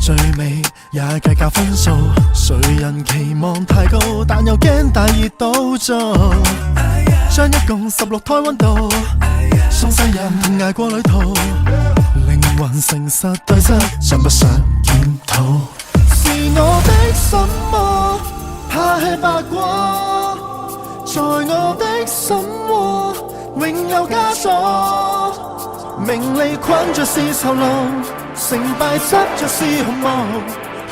最尾也計較分數，誰人期望太高，但又驚大熱倒灶。將一共16胎溫度，送世人捱過旅途，靈魂誠實對質，想不想檢討？是我的什麼怕吃八卦，在我的心窩永有枷鎖。名利困着是囚牢，成敗執着是紅毛。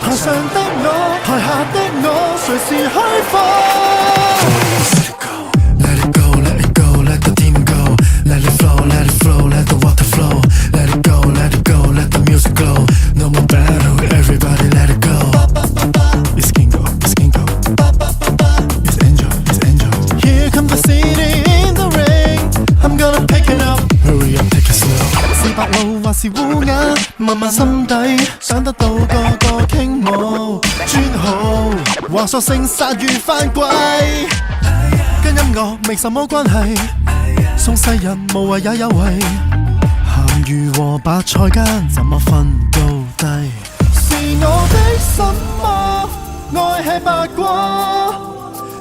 台上的我，台下的我，誰是虛火？ Let it go, let it go, let the team go. Let it flow, let it flow, let the water flow. Let it go, let it go, let the music glow. No more battle, everybody let it go. It's Kingo, it's Kingo. It's Angel, it's Angel. Here comes the city in the rain. I'm gonna pick it up. Hurry up, take it slow. 是白鷺還是烏鴉？問問心底，想得到個個傾慕。專好話索性殺魚翻歸，跟音樂沒什麼關係。送世人無謂也有為，鹹魚和白菜間怎麼分高低？是我的什麼愛吃八卦，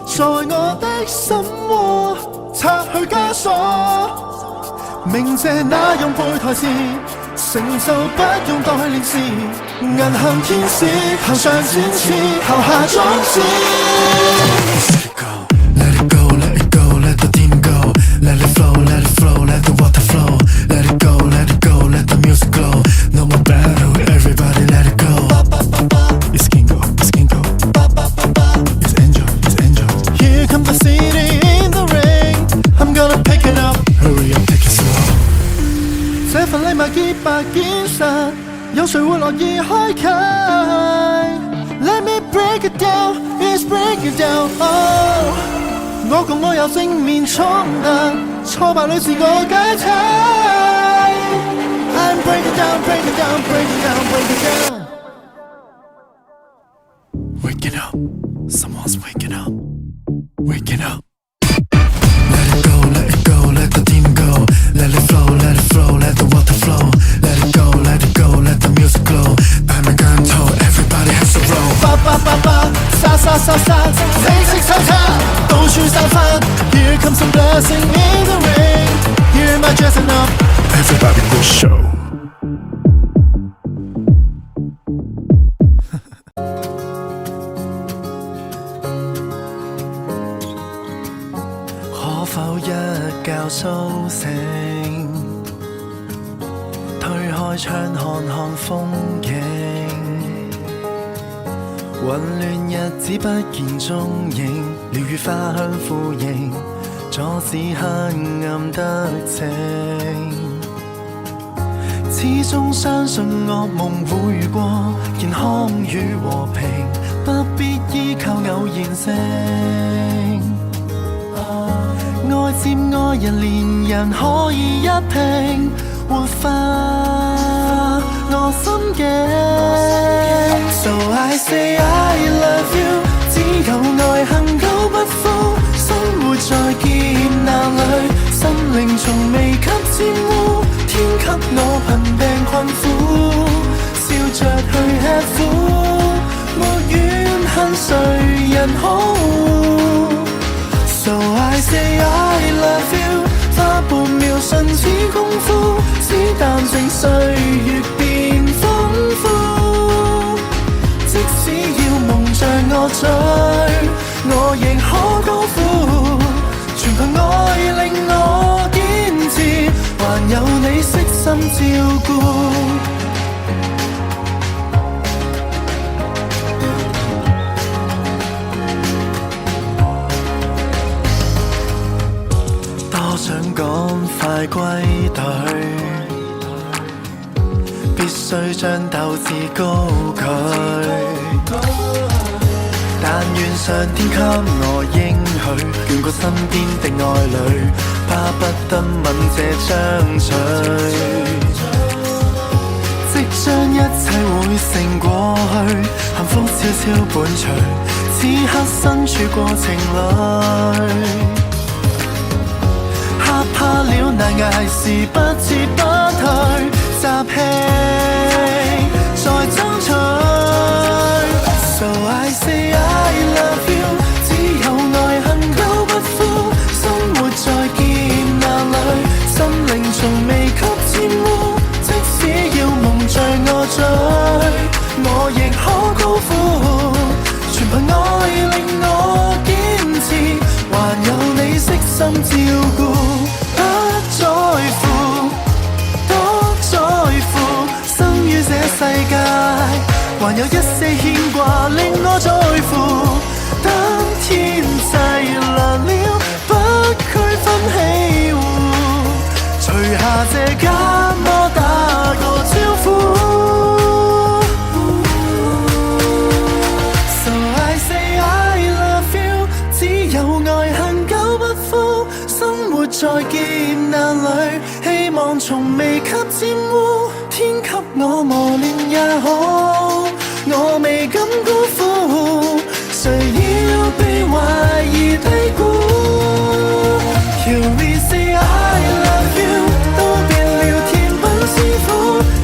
在我的心窩拆去枷鎖。鳴謝那用背台詞，成就不用代練時。銀行天使，行上展翅，投下種子。Let it go, let it go, let the team go. Let it flow, let it flow, let the water flow. Let it go, let it go, let the music glow. No more battle, everybody let it go. It's Kingo, it's Kingo. It's Angel, it's Angel. Here comes the city in the rain. I'm gonna pick it up. Hurry up, take it slow. 這份禮物潔白堅實，有誰會樂意開啟 ？Let me break it down, let's break it down. Oh， 我共我有正面衝突，挫敗裏自我解體。I'm break it down, break it down, break it down, break it down. Waking up, someone's waking up, waking up. Let it go, let it go, let the team go. Let it flow, let it flow, let the water flow. Let it go, let it go, let the music glow. I'm a gun toe, everybody has to roll. 八八八八，殺殺殺殺，清清叉叉，到處散發。Here comes some blessing in the rain. Here am I dressing up. Everybody go show. 可否一覺甦醒，推開窗看看風景，混亂日子不見蹤影，鳥語花香呼應，阻止黑暗得逞。始終相信惡夢會遇過，健康與和平，不必依靠偶然性。愛漸愛人，連人可以一拼，活化我心境。So I say I love you， 只有愛恆久不枯，生活在劫難裏，心靈從未給沾污，天給我貧病困苦，笑着去吃苦，沒怨恨誰人好。So I say I love you， 花半秒瞬似功夫，只淡靜歲月變豐富。即使要夢像我醉，我亦可高呼。全憑愛令我堅持，還有你悉心照顧。想趕快歸隊，必須將鬥志高舉。但願上天給我應許，眷顧身邊的愛侶，巴不得吻這張嘴。即將一切會成過去，幸福悄悄伴隨，此刻身處過程裏。怕了難捱時不撤不退，集氣再爭取。還有一些牽掛令我在乎。當天際涼了，不區分喜惡，除下這緘默打個招呼。So I say I love you， 只有愛恨久不枯，生活在劫難裏，希望從未給玷污。天給我磨練也好，我未敢辜負，誰要被懷疑低估。Till we say I love you， 都變了甜品師傅，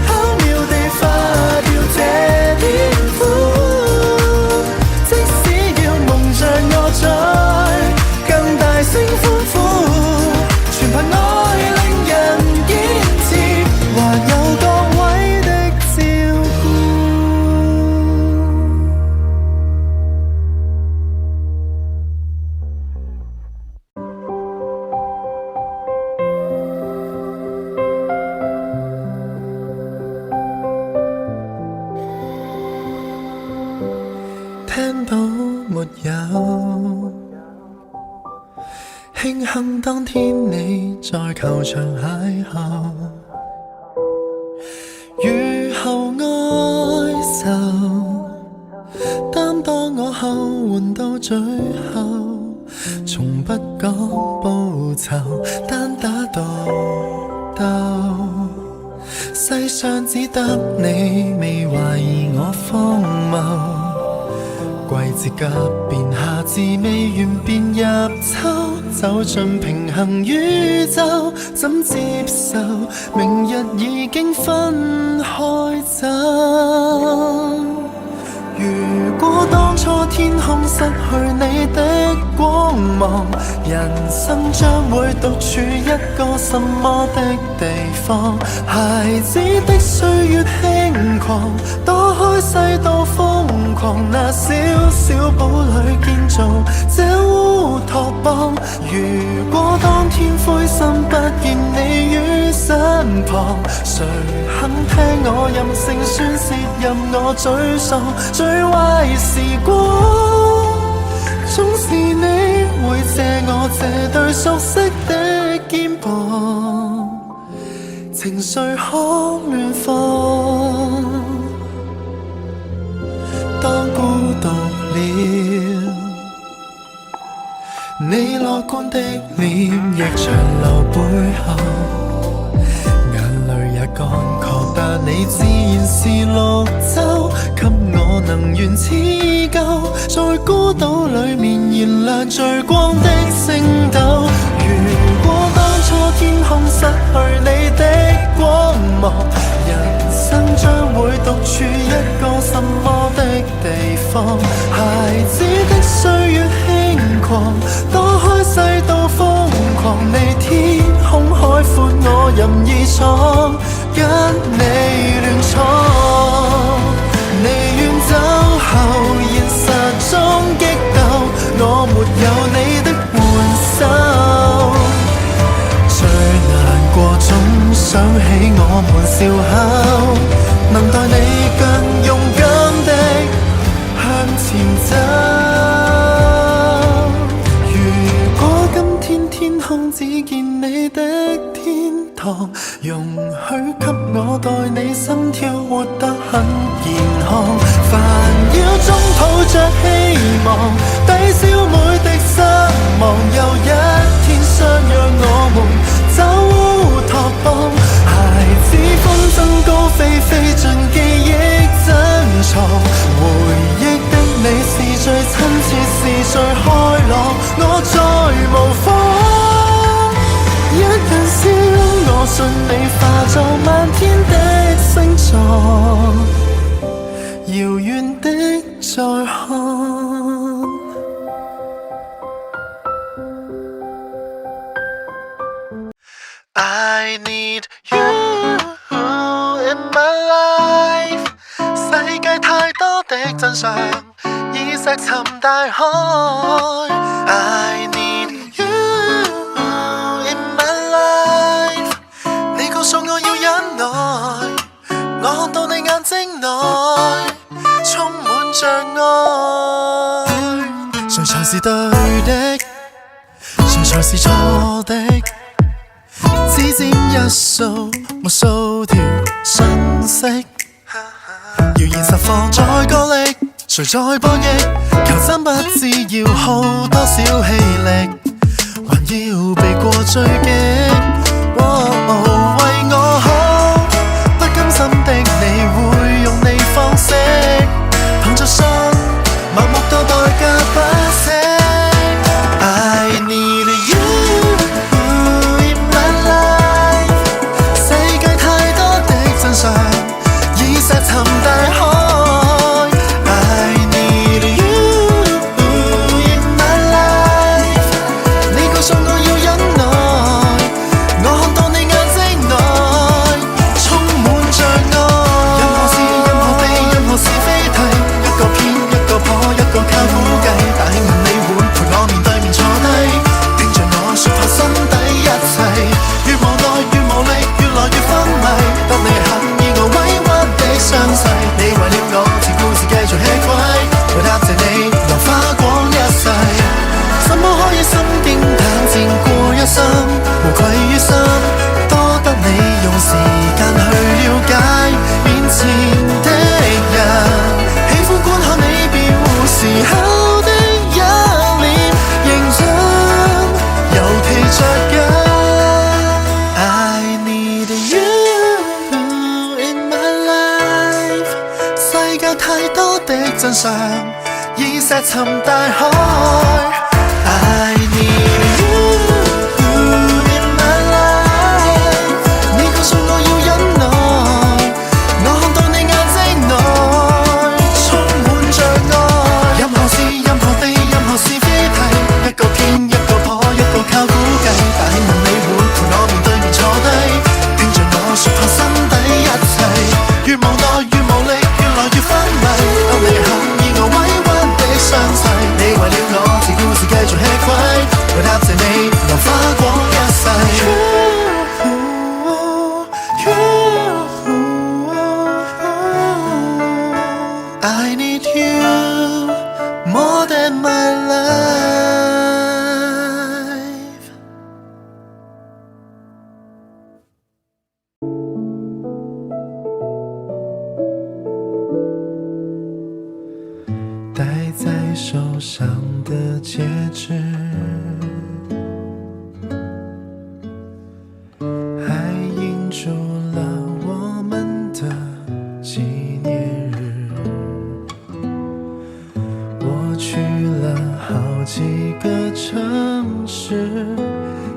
巧妙地化掉這點苦。即使要蒙着我再更大聲歡呼，全憑愛令人堅持，還有各位的照顧。聽到沒有？慶幸當天你在球場邂逅，雨後哀愁，擔當我後援到最後，從不講報酬，單打獨鬥，世上只得你未懷疑我荒謬。季節急變，夏至未完便入秋，走進平衡宇宙，怎接受明日已經分開走？如果當初天空失去你的光芒，人生將會獨處一個什麼的地方？孩子的歲月輕狂，躲開世道瘋狂，那小小堡壘建造這烏托邦。如果當天灰心不見你於身旁，誰肯聽我任性宣泄，任我沮喪？最壞時光總是你會借我這對熟悉的肩膀，情緒可亂放。當孤獨了，你樂觀的臉亦長留背後，眼淚也乾涸，但你自然是綠洲，給我能源似舊，在孤島裡面燃亮最光的星斗。如果當初天空失去你的光芒，人生將會獨處一個什麼的地方？孩子的歲月輕狂，躲開世道瘋狂，你天空海闊，我任意闖，跟你亂闖。你遠走後，現實中激鬥，我沒有你的援手。最難過總想起我們笑口，能待你更勇敢的向前走。如果今天天空只見你的天堂，容許給我代你心跳活得很健康。煩擾中抱着希望，抵消每滴失望。又一天相約我們走烏托邦，孩子風箏高飛，飛進記憶珍藏。回憶的你是最親切，是最開朗，我再無妨。一人笑，我信你化作漫天的星座，遙遠的再看。I need you in my life， 世界太多的真相，已石沉大海。I need you in my life， 你告訴我要忍耐，我看到你眼睛內着愛。誰才是對的，誰才是錯的？只佔一數，無數條訊息。謠言實放在歌力，誰在播映？求真不知要耗多少氣力，還要避過追擊。為我好，不甘心的你會用你方式，憑着信，默默到代價不惜。I need you in my life， 世界太多的真相已石沉大海。無愧於心，多得你用時間去了解面前的人，喜歡觀看你變換時候的一臉認真，尤其着緊。I need you in my life， 世界太多的真相已石沉大海。I need you。I need you more than my life。 戴在手上的戒指，还印住了我们的纪念日。我去了好几个城市，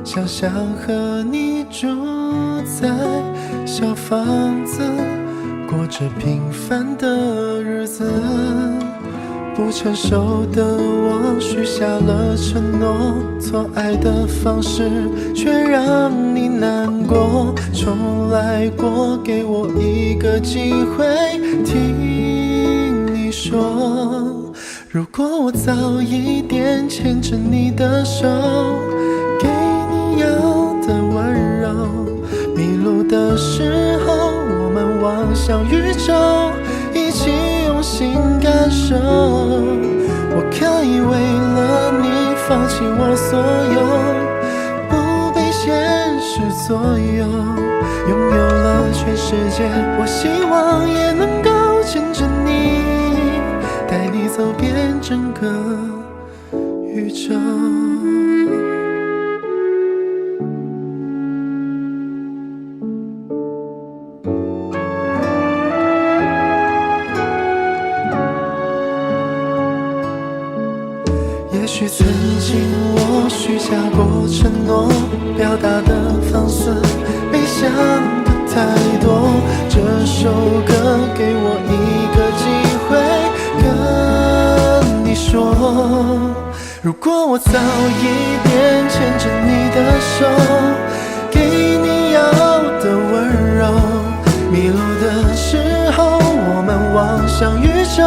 想象和你住在小房子，过着平凡的日子。不成熟的我许下了承诺，错爱的方式却让你难过。重来过，给我一个机会，听你说，如果我早一点牵着你的手，给你要的温柔，迷路的时候我们望向宇宙，一起用心感受。我可以为了你放弃我所有，不被现实左右，拥有了全世界。我希望也能够牵着你，带你走遍整个宇宙。也许曾经我许下过承诺，表达的方式没想的太多。这首歌给我一个机会跟你说，如果我早一点牵着你的手，给你要的温柔，迷路的时候我们望向宇宙，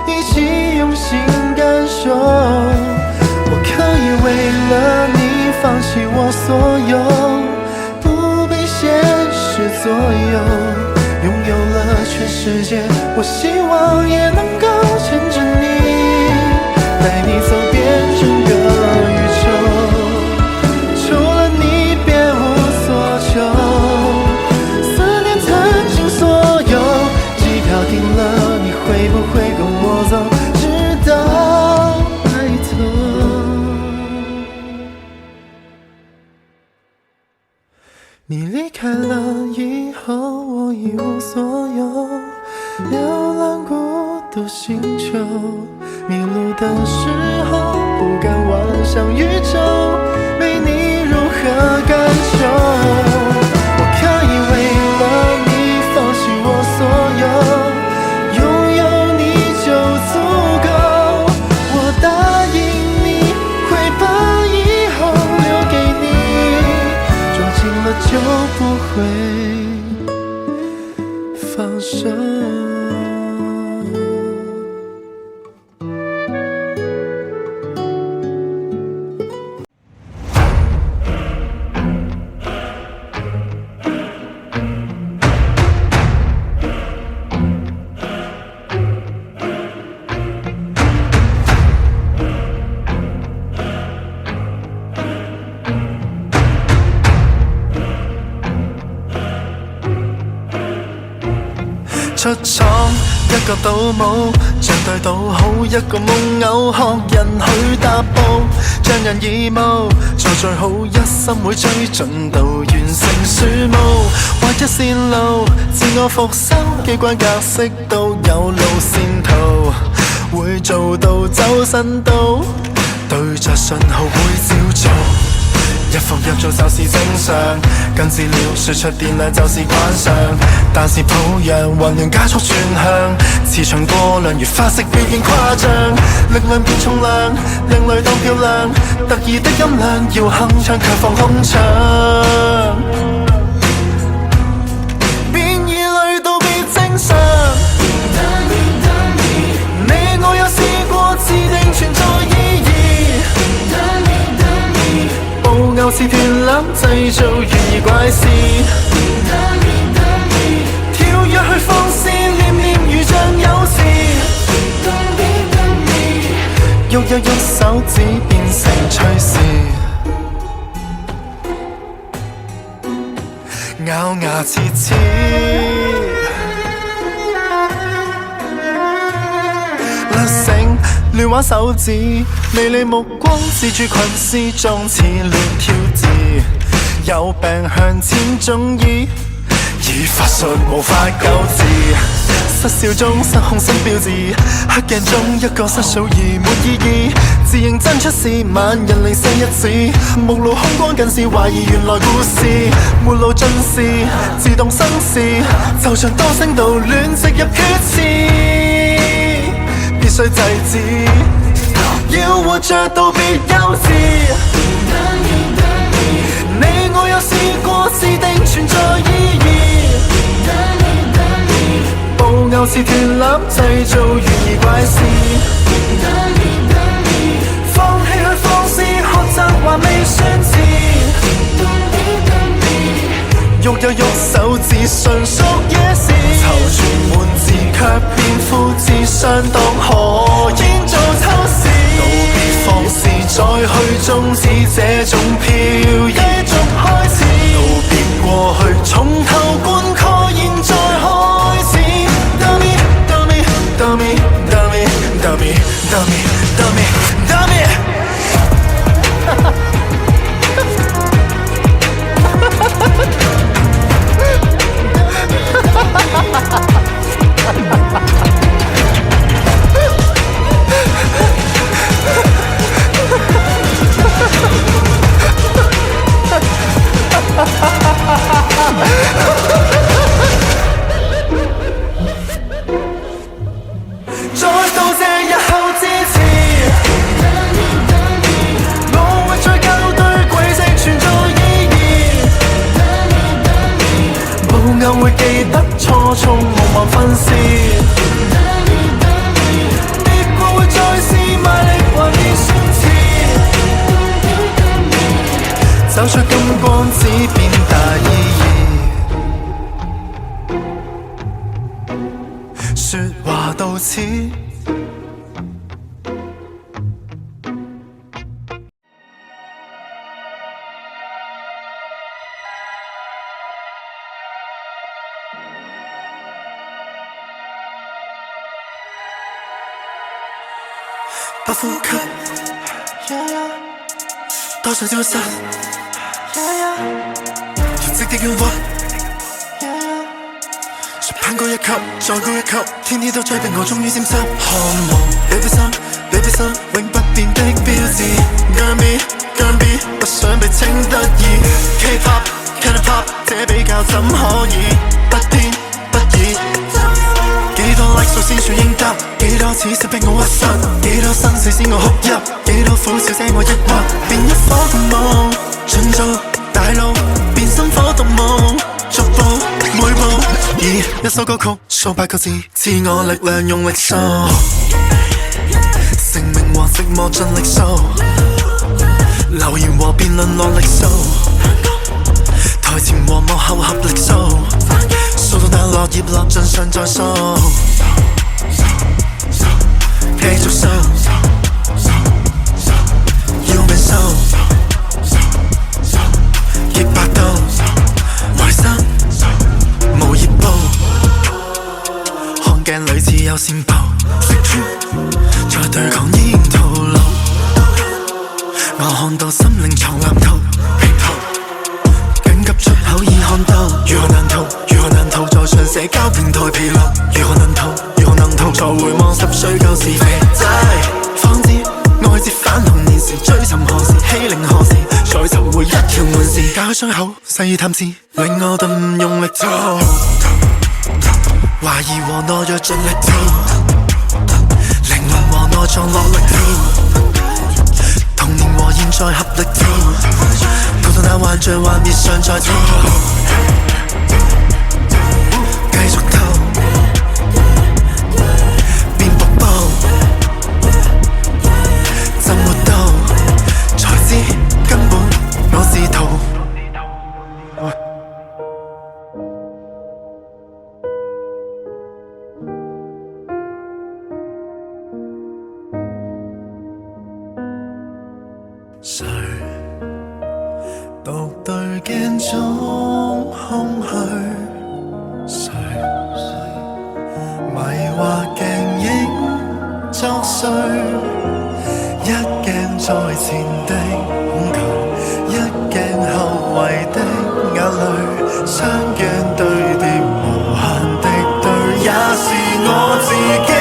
一起用心感受。我可以为了你放弃我所有，不被现实左右，拥有了全世界。我希望也能够牵度星球，迷路的时候不敢望向宇宙，没你如何感受？我可以为了你放弃我所有，拥有你就足够。我答应你会把以后留给你，撞进了就不会放手。出廠一個賭舞，像對賭好一個夢偶，學人去踏步，匠人義務，做最好一心會追進度，完成樹木，劃一線路，自我復修，機關格式都有路線圖，會做到走神道，對着信號會照做。一復一做就是正常，跟資料輸出電量就是慣常，但是抱恙混亂加速轉向，磁場過量如花式表現誇張，力量變重量，另類當漂亮，特異的音量要鏗鏘卻放空場，變異類都別正常。你我有試過自定存在意義，偶似斷纜製造懸疑怪事，跳躍去放肆，念念如像有事，喐一喐手指變成趣事，咬牙切齒，甩繩亂玩手指，微利目光自住群絲中似亂挑字，有病向前中醫，以法術無法救治，失笑中失控新標誌，黑鏡中一個失數而沒意義，自認真出事，萬人離世一指，目露凶光近視，懷疑原來故事，沒路盡是自動生事，就像多聲道亂植入缺詞，必須制止，要活着到別幼稚。你我有試過自定存在意義，布偶似斷纜製造懸疑怪事，放棄去放肆，學習還未算遲，喐一喐手指純屬野事，躊躇滿志卻變富智，相當可煙做偷視，告別放肆再去終止這種飄逸續開始，告別過去從頭灌溉現在開始 Dummy Dummy Dummy Dummy Dummy Dummy Dummy Dummy 再道謝日後支持，我會再校對軌跡存在意義，布偶會記得初衷夢幻分屍，跌過會再試，賣力還未算遲，走出金光只變大意義，說話到此。不呼吸，多想消失，調職的冤屈，說攀高一級，再高一級，天天都追逼我，終於沾濕。渴望 baby 心，baby 心，永不變的標誌。姜 B 姜 B， 不想被稱得意。K-pop Can I pop， 這比較怎可以不偏不倚？幾多 like 數先算應得？幾多次是逼我屈膝？幾多生死使我哭泣？幾多苦笑寫我抑鬱？變一顆個夢，盡做大路，變心火獨夢，逐步每步以一首歌曲數百個字，賜我力量用力掃，成名和寂寞盡力掃，留言和辯論落力掃，台前和幕後合力掃，掃到那落葉落盡上再掃，繼續掃，要命掃，極百度，內心無業報，看鏡裏只有線報，在對抗依然套路，我看到心靈藏藍圖，緊急出口已看到，如何難逃，如何難逃，在上社交平台疲勞，如何能逃，如何能逃，才回望10歲舊時肥仔，方知愛接返童年時，追尋何時，欺凌何時，再尋回一條門匙，解開傷口，細意探視，令我頓用力做，懷疑和懦弱盡力跳，靈魂和內臟落力跳，童年和現在合力跳，逃到那幻象幻滅上再跳，繼續逃，變瀑布，怎活到才知根本我是逃。誰獨對鏡中空虛？誰迷惑鏡影作祟？一鏡在前的恐懼，一鏡後遺的眼淚，雙鏡對疊無限敵對，也是我自己。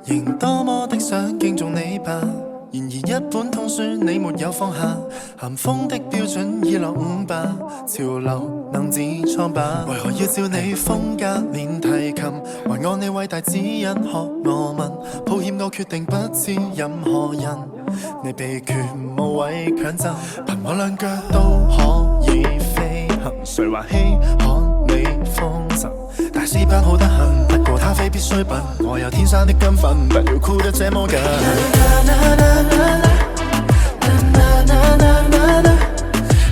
仍多麼的想敬重你吧，然而一本通書你沒有放下，咸豐的標準已落伍吧，潮流能自創吧，為何要照你風格練提琴，還按你偉大指引學我問，抱歉我決定不知任何人，你秘訣無謂強爭，憑我兩腳都可以飛行，誰話稀罕你風神，大師班好得很，不過他非必須笨，我有天生的根分，不要箍得這麼緊。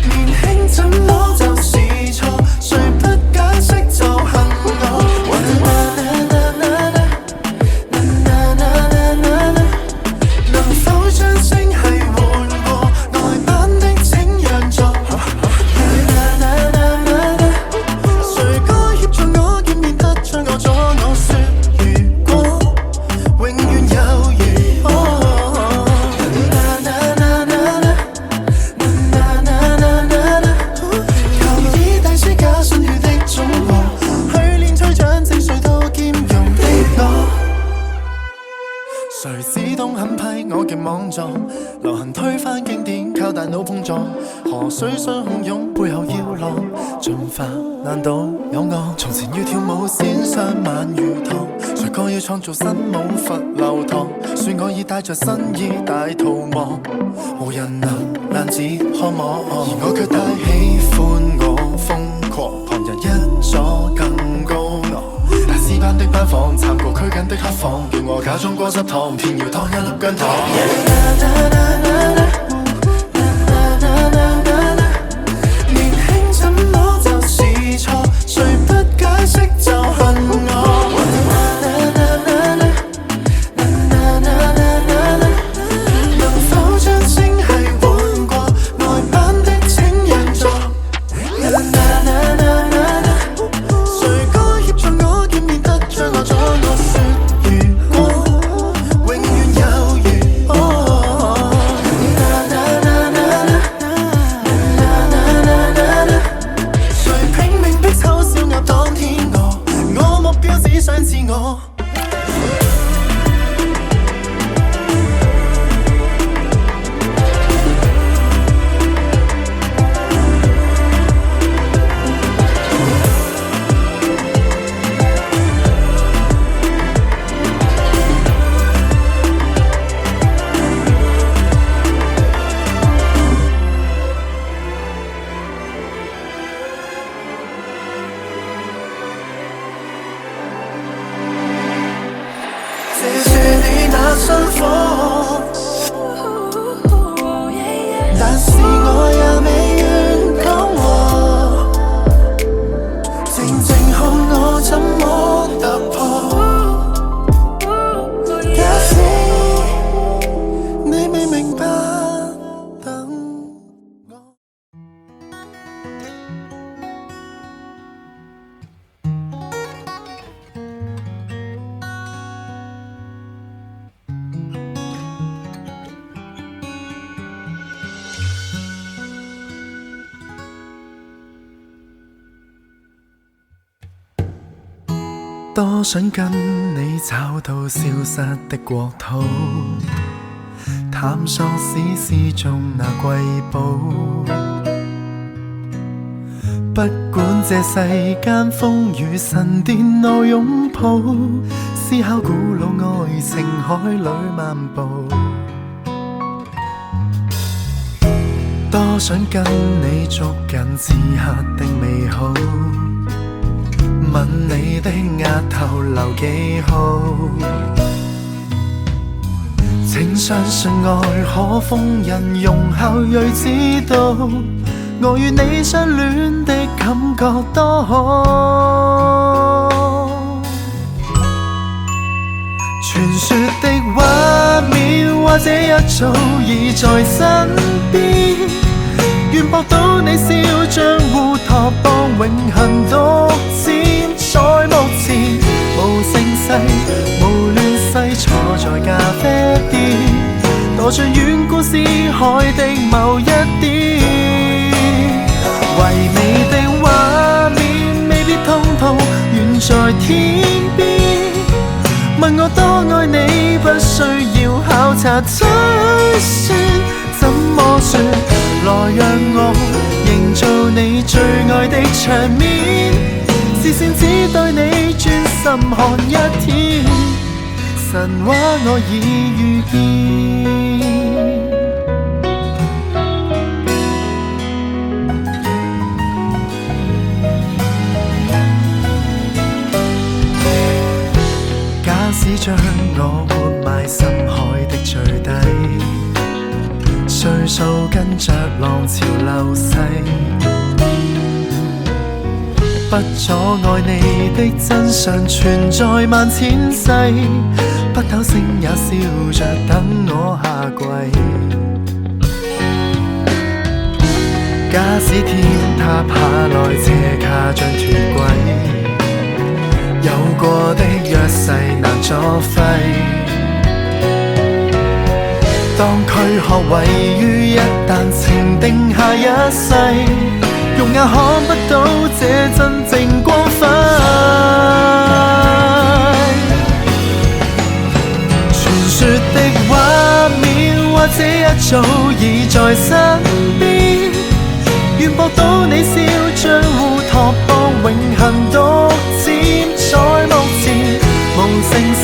年輕怎麼就是錯，誰不解釋就恨我。能否將聲係換過，外版的請讓座。誰該協助我見面得將我阻我說如果永遠有如腦碰撞，河水相洶湧，背後要浪盡化，難道有我？從前要跳舞先相晚如糖，誰講要創造新舞罰流堂？算我已帶着新意大逃亡，無人能攔止看我，而我卻太喜歡我瘋狂，旁人一阻更高昂。大師班的班房，參過拘謹的黑房，叫我假裝過濕糖，偏要當一粒薑糖。年輕怎麼就是錯？誰不解釋就恨我？能否將聲系換過外版的情人座？誰該協助我見面得將我阻？我說如果永遠有如誰拼命逼醜小鴨當天鵝？我目標只想自我。辛苦，但是我也未願講和，靜靜看我怎麼突破。假使你未明白，等我。多想跟你找到消失的國土，探索史詩中那瑰寶。不管這世間風雨神殿內擁抱，思考古老愛情海裏漫步。多想跟你捉緊此刻的美好，吻你的額頭留記號，請相信愛可封印，容後睿知道，我與你相戀的感覺多好。傳說的畫面或者一早已在身邊，願博到你笑將烏托邦永恆獨佔。在目前無盛世無亂世，坐在咖啡店，墮進遠古詩海的某一點，唯美的畫面未必通通遠在天邊。問我多愛你，不需要考察推算，怎麼說？來讓我營造你最愛的場面，視線只對你專心看一天，神話我已遇見。假使將我活埋深海的最底，歲數跟着浪潮流逝，不阻礙你的真相存在萬千世，北斗星也笑着等我下跪。假使天塌下來這卡將脫軌，有過的約誓難作廢，當軀殼位於一旦情定下一世，肉眼看不到這真正光輝。傳說的畫面或者一早已在身邊，願博到你笑像烏托邦，永恆獨佔在目前。無盛世，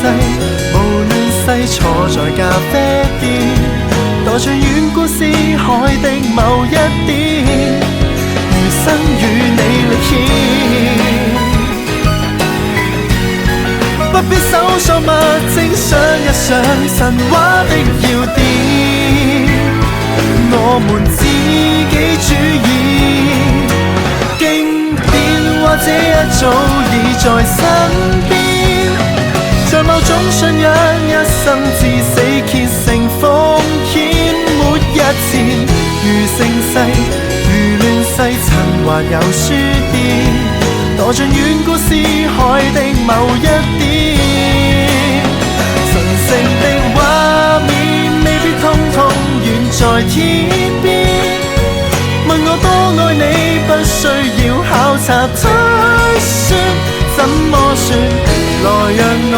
無亂世，坐在咖啡店，待像遠古詩海的某一點，餘生與你歷險。不必搜索物證，想一想神話的要點，我們自己主演。經典或者一早已在身邊，在某種信仰一生至死竭誠奉獻，沒一天如盛世如亂世，曾還有書店，墮進遠古詩海的某一點，神聖的畫面未必通通遠在天邊。問我多愛你，不需要考察推算，怎麼算？來讓我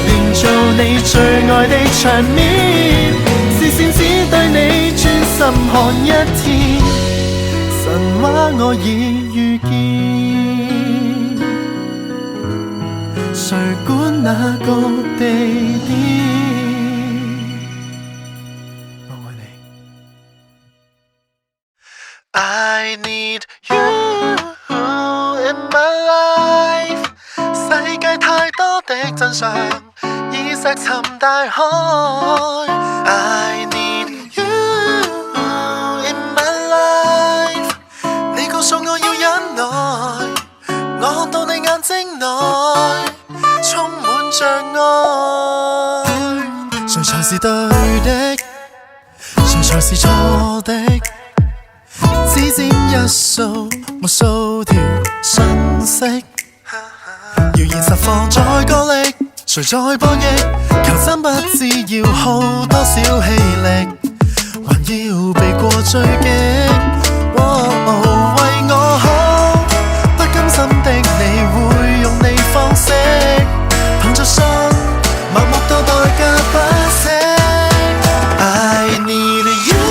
營造你最愛的場面，視線只對你專心看一天，神話我已遇見。誰管那個地點？我愛你。I need you in my life。世界太多的真相，已石沉大海。I need you in my life。你告訴我要忍耐，我看到你眼睛內充滿障礙。誰才是對的，誰才是錯的？只佔一數，無數條訊息。謠言實放在角力，誰在博弈？求真不知要耗多少氣力，還要避過追擊。為我好，不甘心的你會用你方式，憑着信，默默到代價不惜。I need you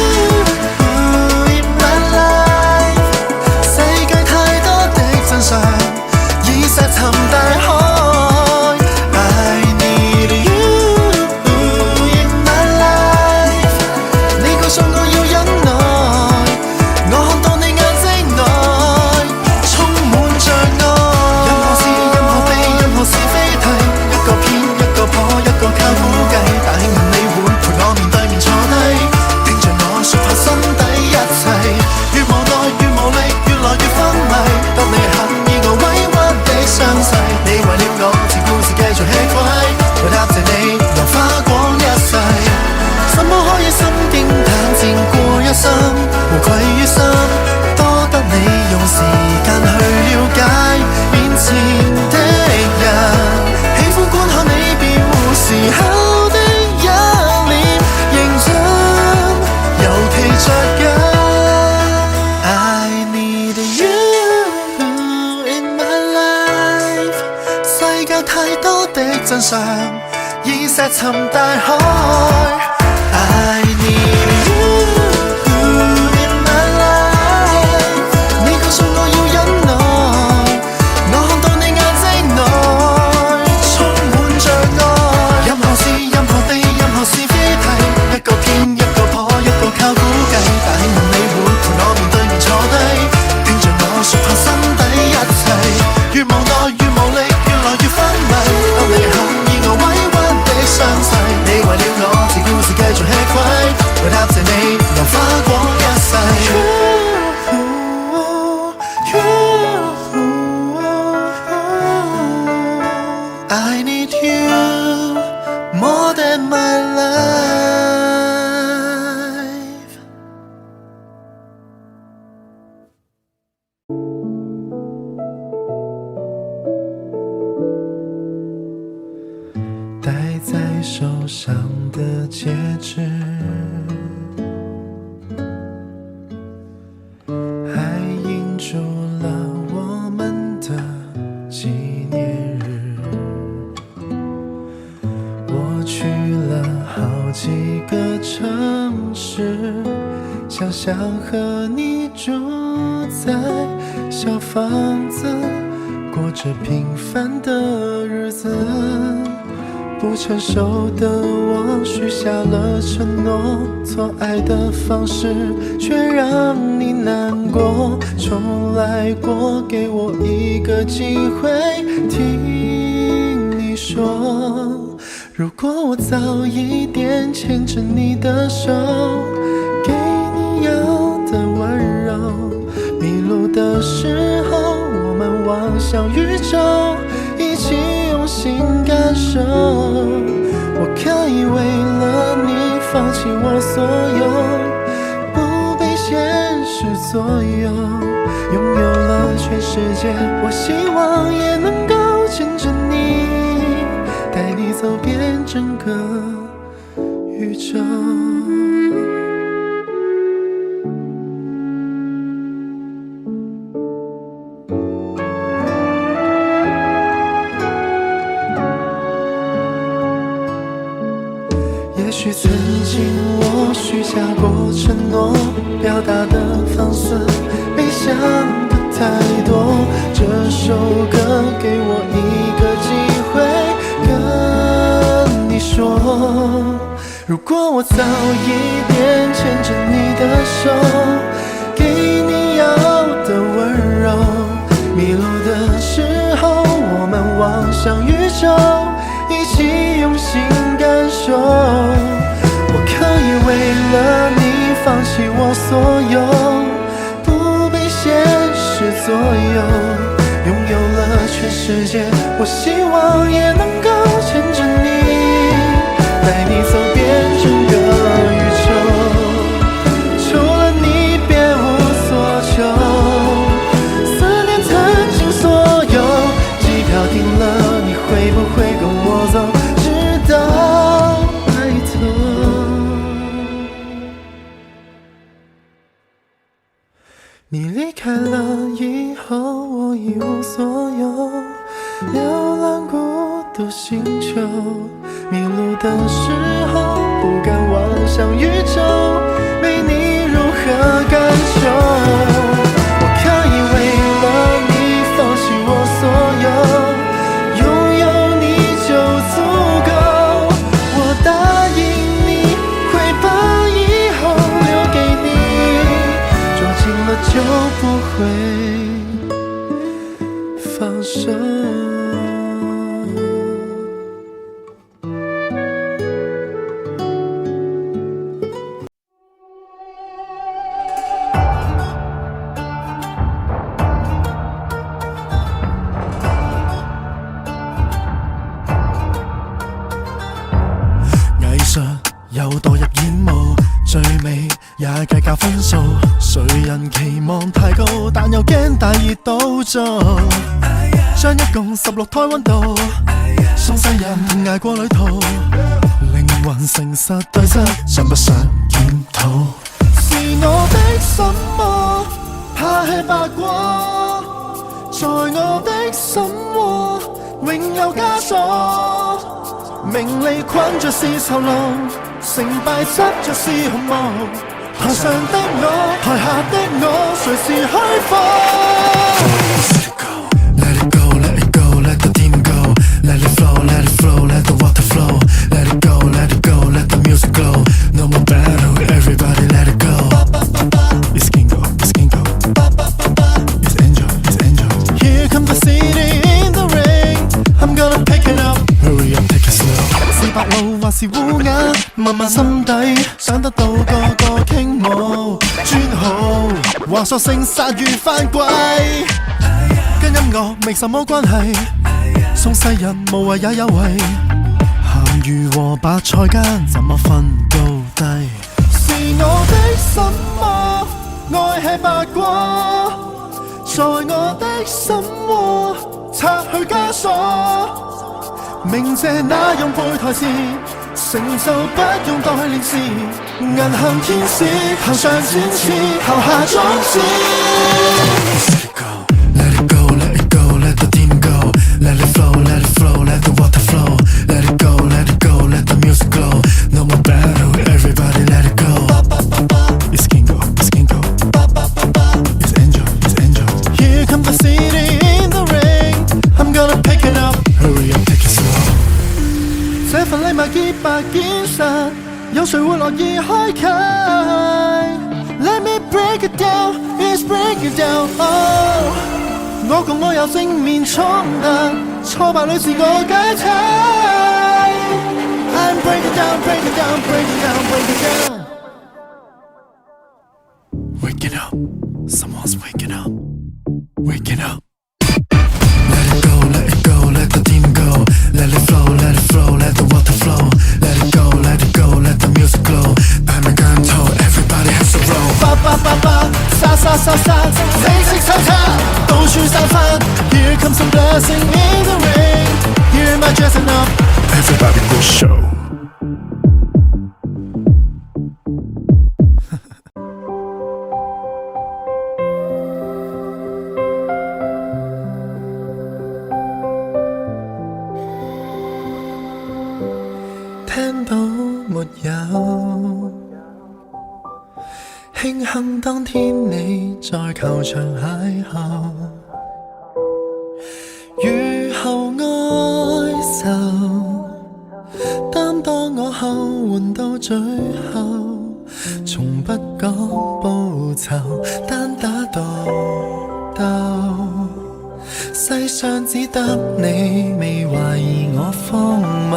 in my life。世界太多的真相，已石沉大海。I need you in my life。你告訴我要忍耐，我看到你眼睛內充滿障礙。任何事、任何地、任何是非題，一個偏一個破，一個靠估計。但問你會陪我面對面坐低，盯着我說破心底一切。越無奈越無力，越來越昏迷。當你肯以我委屈的傷勢，你為了我自故事繼續吃虧，為答謝你又花光一世。什麼可以心驚膽戰過一生，無愧於心，多得你用時間去了解面前的人。喜歡觀看你辯護時候的一臉認真，尤其着緊。I need you in my life。世界太多的真相，已石沉大海。I need you in my life。你告訴我要忍耐，我看到你眼睛內充滿障礙。任何事、任何地、任何是非題，一個偏一個破，一個靠估計。但問你會陪我面對面坐低，盯着我說破心底一切。越無奈越無力，越來越昏迷。當你肯以我委屈的傷勢，你為了我自故事繼續吃虧，為答謝你又花光一世。I need you more than my life。戴在手上的戒指，还印住了我们的纪念日。我去了好几个城市，在小房子，过着平凡的日子。不成熟的我许下了承诺，做爱的方式却让你难过。重来过，给我一个机会，听你说。如果我早一点牵着你的手，给你要的温柔，迷路的时候我们望向宇宙，一起用心感受。我可以为了你放弃我所有，不被现实左右，拥有了全世界。我希望也能够牵着你，带你走遍整个宇宙。也许曾经我许下过承诺，表达的方式没想的太多。这首歌给我一个机会跟你说，如果我早一点牵着你的手，给你要的温柔，迷路的时候我们望向宇宙，一起用心感受。我可以为了你放弃我所有，不被现实左右，拥有了全世界。我希望也能够牵着你，带你走遍整个宇宙。除了你别无所求，思念曾经所有，机票订了，你会不会跟我走，直到白头。你离开了以后，我一无所有，流浪孤独星球，迷路的时候不敢望向宇宙，没你如何感受？我可以为了你放弃我所有，拥有你就足够。我答应你会把以后留给你，捉紧了就不会放手。藝術又墮入煙霧，最美也計較分數。誰人期望太高，但又驚大熱倒灶。將一共16胎溫度，送世人捱過旅途，靈魂誠實對質，想不想檢討？是我的什麼怕吃白果，在我的心窩永有枷鎖。名利困着是囚奴，成敗執着是紅毛。台上的我，台下的我，誰是虛火？ Let it go, let it go, let the team go. Let it flow, let it flow, let the water flow. Let it go, let it go, let the music glow. No more battle, everybody let it go. It's Kingo, it's Kingo. It's Angel, it's Angel. Here comes the city in the rain. I'm gonna pick it up. Hurry up, take it slow. 是白鷺還是烏鴉？問問心底，想得到個個傾慕。專好話索性殺魚翻歸，跟音樂沒什麼關係。送世人無謂也有為，鹹魚和白菜間怎麼分高低？是我的什麼愛吃白果，在我的心窩拆去枷鎖。鳴謝那用背台詞，成就不用代練詞。銀行天使頭上展翅，投下種子。Let it go, let it go, let the team go. Let it flow, let it flow, let the water flow. Let it go, let it go, let the music glow. No more battle, everybody let it go. It's Kingo, it's Kingo. It's Angel. 份禮物潔白堅實，有誰會樂意開啟 ？Let me break it down, let's break it down。哦，我共我有正面衝突，挫敗裏自我解體。I'm break it down, break it down, break it down, break it down。Waking up, someone's waking up, waking up。Let it go, let it go, let the team go. Let it flow, let it flow, let the water flow. Let it go, let it go, let the music glow. 擺埋間頭 everybody has a roll。八八八八，沙沙沙沙，色色叉叉，到處散發。Here comes some blessing in the rain. Here am I dressing up, everybody will show。聽到沒有？慶幸當天你在球場邂逅，雨後哀愁，擔當我後援到最後，從不講報酬，單打獨鬥，世上只得你未懷疑我荒謬。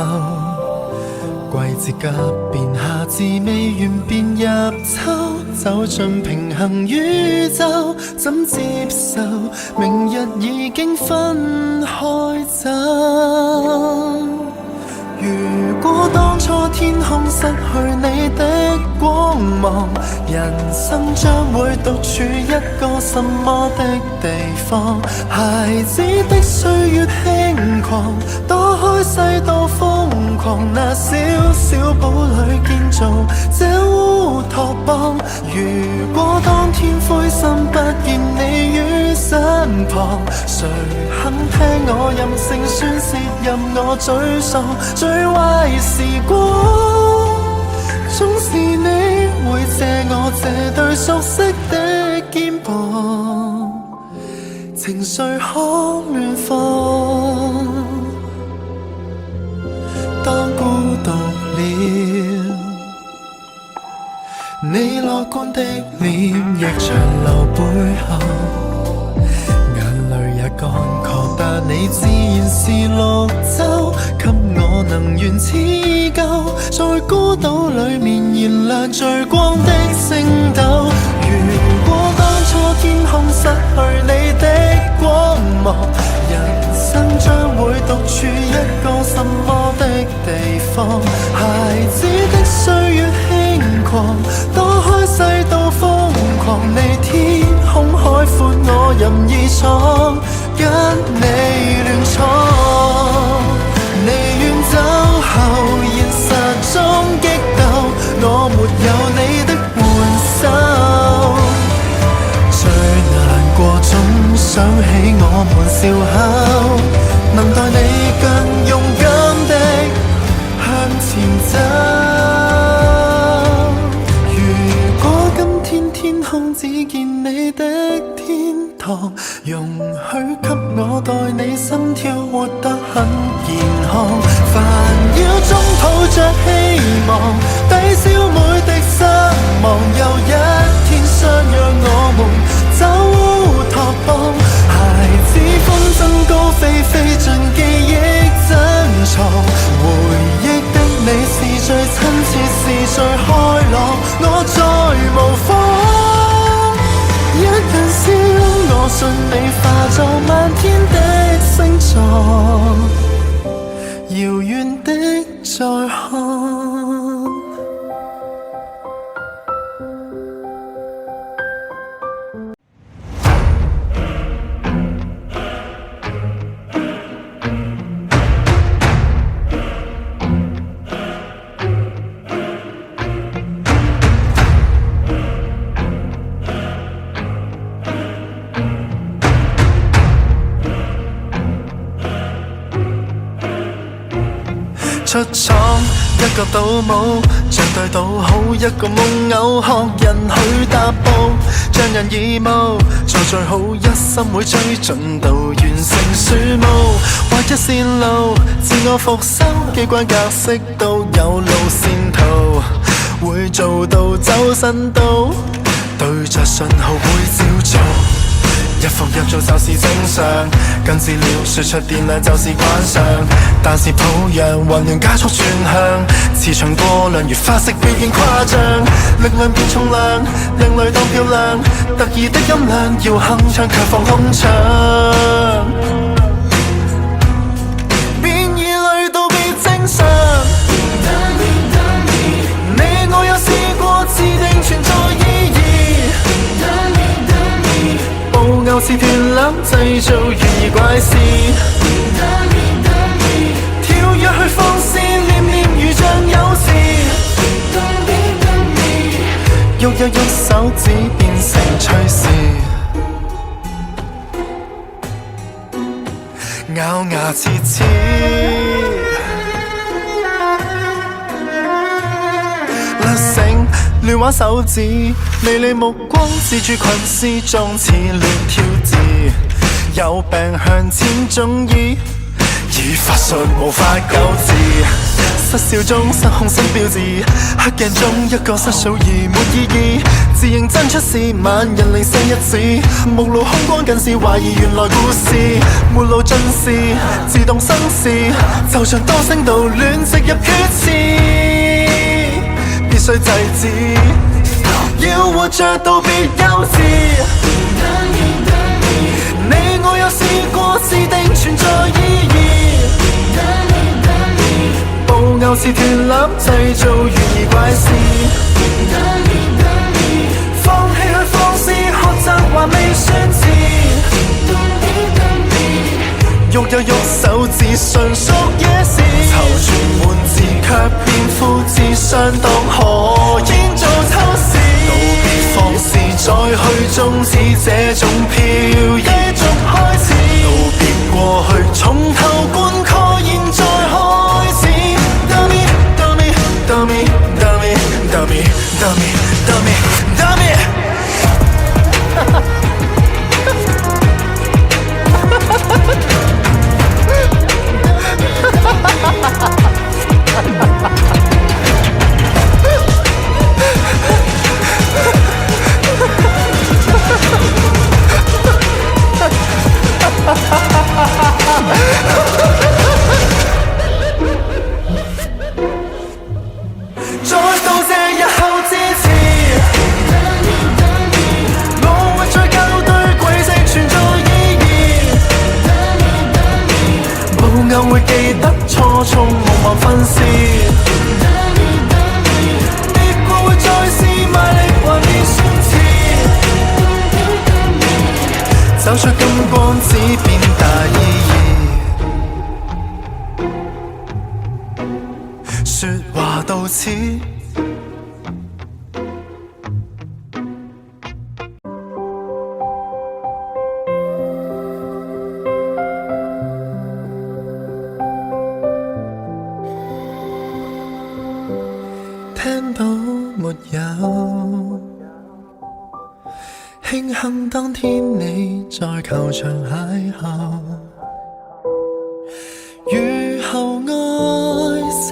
季節急變，夏至未完便入秋，走進平衡宇宙，怎接受明日已經分開走？如果當初天空失去你的光芒，人生將會獨處一個什麼的地方？孩子的歲月輕狂，躲開世道瘋狂，那小小堡壘建造這烏托邦。如果當天灰心不見你於身旁，誰肯聽我任性宣泄，任我沮喪？最壞時光，總是你會借我這對熟悉的肩膀，情緒可亂放。當孤獨了，你樂觀的臉亦長留背後，眼淚也乾涸，但你自然是綠洲，給我能源似舊，在孤島裡面燃亮最光的星斗。如果當初天空失去你的光芒，人生將會獨處一個什麼的地方？孩子的歲月輕狂，躲開世道瘋狂，你天空海闊，我任意闖，跟你亂闖。離遠走後，現實中激鬥，我沒有你的援手。最難過總想起我們笑口，能待你更勇敢的向前走。如果今天天空只見你的天堂，容許給我代你心跳活得很健康。煩擾中抱着希望，抵消每滴失望。又一天相約我們走烏托邦，孩子風箏高飛，飛進記憶珍藏。回憶的你是最親切，是最開朗，我再無妨。一人笑，我信你化作漫天的星座，遙遠的再看。出廠一個賭舞，像對賭好一個夢偶，學人去踏步，將人義務做最好，一心會追進到完成樹木，劃一線路，自我復修，機關格式都有路線圖，會做到周身刀，對着信號會照做。一復一做就是正常，跟資料輸出電量就是慣常，但是抱恙混亂加速轉向，磁場過量如花式表現誇張，力量變重量，另類當漂亮，特異的音量要鏗鏘卻放空場，變異類道別正常，你我有試過自定存在意義，布偶似斷纜製造懸疑怪事，跳躍去放肆，念念如像有事，喐一喐手指變成趣事，咬牙切齒，甩繩亂玩手指，微利目光自住群絲中似亂挑字，有病向前中醫，以法術無法救治，失笑中失控新標誌，黑鏡中一個失數而沒意義，自認真出事，萬人離世一指，目露凶光近視，懷疑原來故事，沒路盡是自動生事，就像多聲道亂植入血池，必須制止，要活着道別幼稚，你我有試過自定存在意義，布偶似斷纜製造懸疑怪事，放棄去放肆學習還未算遲，喐一喐手指純屬野事，躊躇滿志卻變富智相當可演做偷視，道別放肆再去終止這種漂移，繼續開始，道別過去從頭灌溉現在開始，Dummy Dummy Dummy Dummy Dummy Dummy Dummy Dummy 再道謝日後支持，我會再校對軌跡存在意義，布偶會記得初衷夢幻分屍，跌過會再試，賣力還未算遲，走出金光只變大意義，說話到此。聽到沒有？慶幸當天你在球場邂逅，雨後哀愁，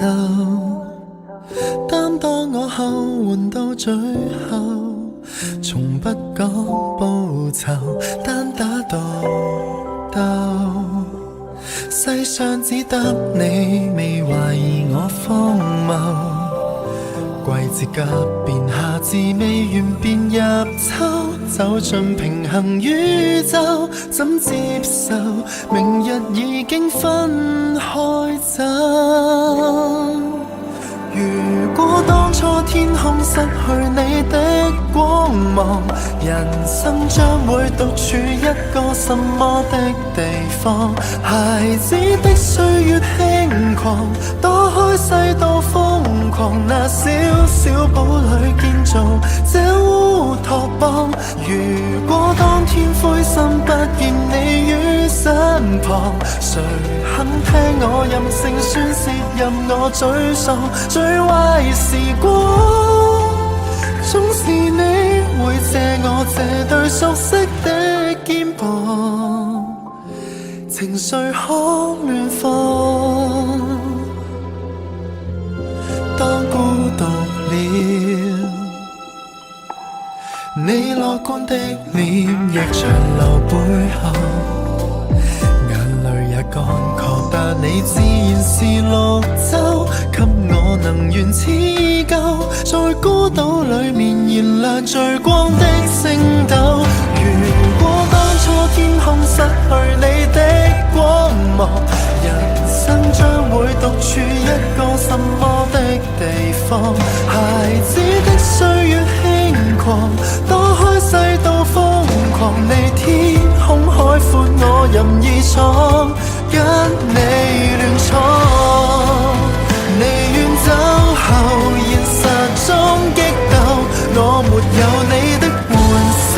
擔當我後援到最後，從不講報酬，單打獨鬥，世上只得你未懷疑我荒謬。季節急變，夏至未完便入秋，走進平衡宇宙，怎接受明日已經分開走？如果當初天空失去你的光芒，人生將會獨處一個什麼的地方？孩子的歲月輕狂，躲開世道瘋狂，那小小堡壘建造這烏托邦。如果當天灰心不見你於身旁，旁，誰肯聽我任性宣泄，任我沮喪？最壞時光，總是你會借我這對熟悉的肩膀，情緒可亂放。當孤獨了，你樂觀的臉亦長留背後，眼淚也乾涸，但你自然是綠洲，給我能源似舊，在孤島裡面燃亮最光的星斗。如果當初天空失去你的光芒，人生將會獨處一個什麼的地方？孩子的歲月輕狂，躲開世道瘋狂，你天空海闊，我任意闖，跟你亂闖。你遠走後，現實中激鬥，我沒有你的援手。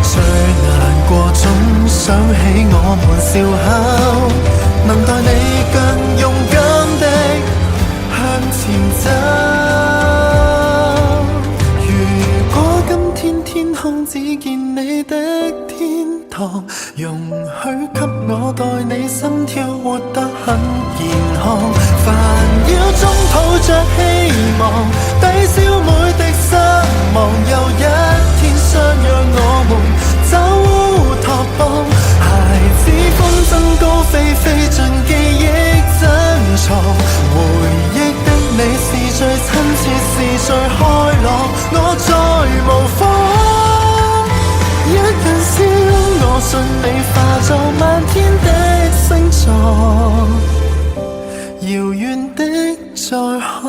最難過總想起我們笑口，能待你更勇敢的向前走。如果今天天空只見你的天堂，容許給我代你心跳活得很健康。煩擾中抱着希望，抵消每滴失望，又一天相約我們走烏托邦。孩子風箏高飛，飛進記憶珍藏，回憶的你是最親切，是最開朗，我再無妨。一人笑，我信你化作漫天的星座，遙遠的再看。